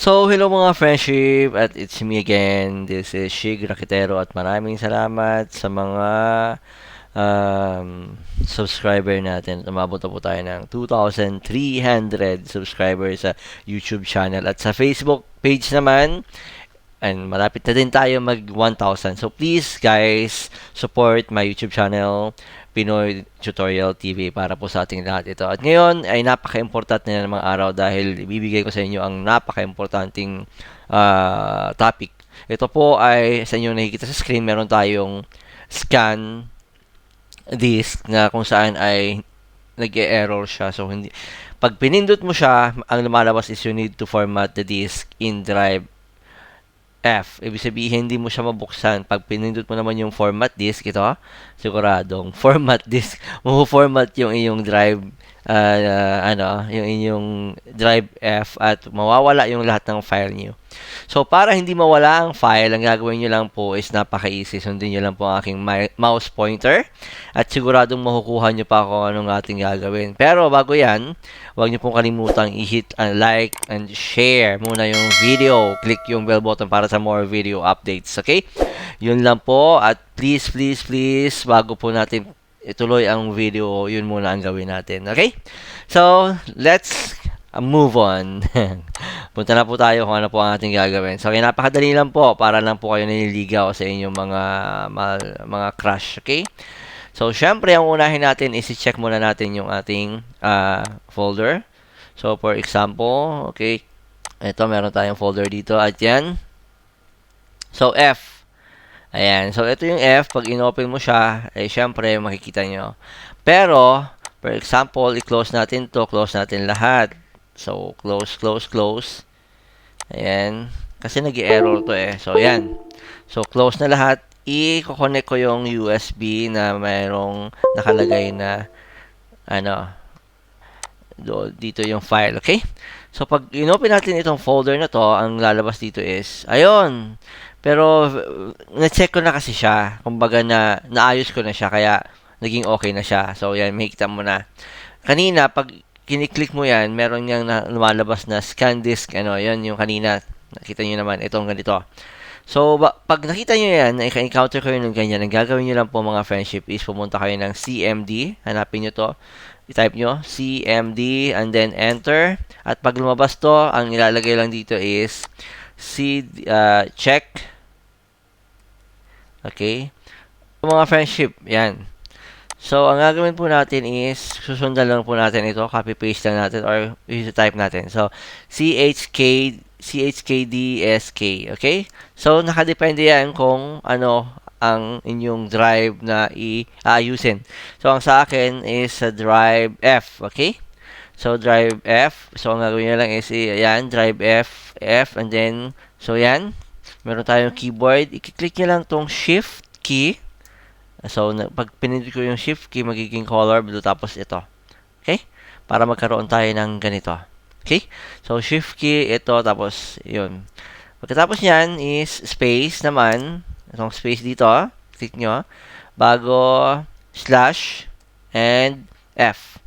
So, hello mga friendship, at it's me again. This is Shig Rakitero at maraming salamat sa mga subscriber natin. Umabot na po tayo ng 2,300 subscribers sa YouTube channel at sa Facebook page naman. And malapit na din tayo mag 1,000. So please guys, support my YouTube channel, Pinoy Tutorial TV, para po sa ating lahat ito. At ngayon ay napaka-important na namang araw dahil ibibigay ko sa inyo ang napaka-importanting topic. Ito po ay sa inyo nakikita sa screen, meron tayong scan disk na kung saan ay nag-e-error siya. So hindi, pag pinindot mo siya, ang lumalabas is you need to format the disk in drive F. Ibig sabihin, hindi mo siya mabuksan. Pag pinindot mo naman yung format disk, ito, siguradong format disk, mo-format yung iyong drive, yung inyong drive F at mawawala yung lahat ng file niyo. So, para hindi mawala ang file, ang gagawin nyo lang po is napaka-easy. Sundin nyo lang po ang aking mouse pointer at siguradong makukuha nyo pa kung anong ating gagawin. Pero bago yan, huwag nyo pong kalimutang i-hit and like and share muna yung video. Click yung bell button para sa more video updates. Okay? Yun lang po. At please, bago po natin ituloy ang video, yun muna ang gawin natin. Okay? So, let's move on. Punta na po tayo kung ano po ang ating gagawin. So, napakadali lang po para lang po kayo nililigaw sa inyong mga crush. Okay? So, syempre, ang unahin natin is i-check muna natin yung ating folder. So, for example, okay, ito, meron tayong folder dito at yan. So, F. Ayan. So, ito yung F. Pag in-open mo siya, eh, syempre, makikita nyo. Pero, for example, i-close natin to. Close natin lahat. So, close. Ayan. Kasi nag-error to eh. So, ayan. So, close na lahat. I-connect ko yung USB na mayroong nakalagay na dito yung file. Okay? So, pag inopen natin itong folder na to, ang lalabas dito is, ayun. Pero, na-check ko na kasi siya. Kumbaga naayos ko na siya. Kaya, naging okay na siya. So, yan. Makikita mo na. Kanina, pag kiniklik mo yan, meron niyang lumalabas na scan disk. Yan yung kanina. Nakita nyo naman. Itong ganito. So, pag nakita nyo yan, encounter kayo ng ganyan, ang gagawin nyo lang po mga friendship is pumunta kayo ng CMD. Hanapin nyo to. I-type nyo, CMD, and then enter. At pag lumabas to, ang ilalagay lang dito is check. Okay? So, mga friendship, yan. So, ang gagawin po natin is, susundan lang po natin ito, copy-paste lang natin, or i-type natin. So, CHKDSK, okay? So, nakadepende yan kung ano ang inyong drive na i-ayusin. So, ang sa akin is drive F, okay? So, drive F. So, ang gagawin nyo lang is, yan, drive F, and then, so, yan. Meron tayong keyboard. I-click nyo lang tong shift key. So, pag pinindot ko yung shift key, magiging color blue, tapos ito. Okay? Para magkaroon tayo ng ganito. Okay? So, shift key, ito, tapos, yun. Pagkatapos yan is space naman. Itong space dito, click nyo. Bago, slash, and F.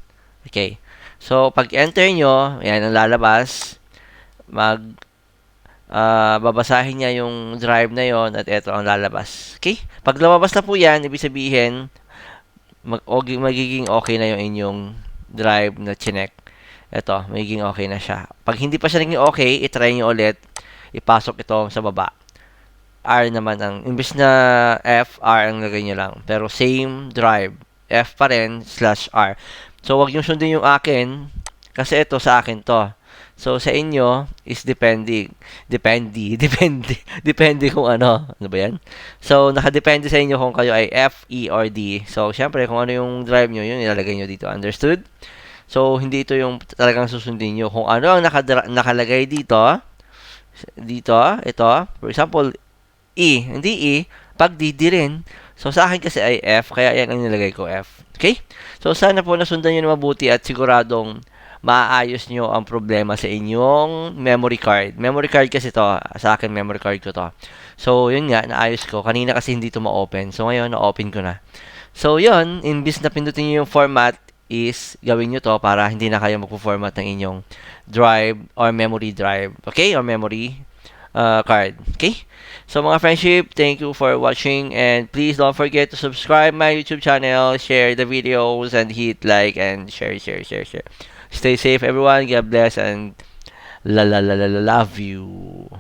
Okay. So, pag enter nyo, yan ang lalabas. Babasahin niya yung drive na yon at ito ang lalabas. Okay? Pag lumabas na po yan, ibig sabihin, magiging okay na yung inyong drive na chinek. Ito, magiging okay na siya. Pag hindi pa siya naging okay, itry nyo ulit, ipasok ito sa baba. R naman ang, imbis na F, R ang lagay nyo lang. Pero same drive. F pa rin, /R. So, wag yung sundin yung akin, kasi ito sa akin to. So, sa inyo is depende kung ano ba yan? So, nakadepende sa inyo kung kayo ay F, E, or D. So, syempre, kung ano yung drive nyo, yun ilalagay nyo dito. Understood? So, hindi ito yung talagang susundin nyo. Kung ano ang nakalagay dito, ito, for example, E, hindi E, pag D, D rin. So, sa akin kasi ay F, kaya yan ang nilagay ko F. Okay? So, sana po nasundan nyo na mabuti at siguradong maayos nyo ang problema sa inyong memory card. Memory card kasi to. Sa akin, memory card ko to. So, yun nga, naayos ko. Kanina kasi hindi to ma-open. So, ngayon, na-open ko na. So, yun, imbis na pindutin nyo yung format, is gawin nyo to para hindi na kayo magpo-format ng inyong drive or memory drive. Okay? Or memory card. Okay? So mga friendship, thank you for watching, and please don't forget to subscribe my YouTube channel, share the videos, and hit like and share. Stay safe everyone. God bless and love you.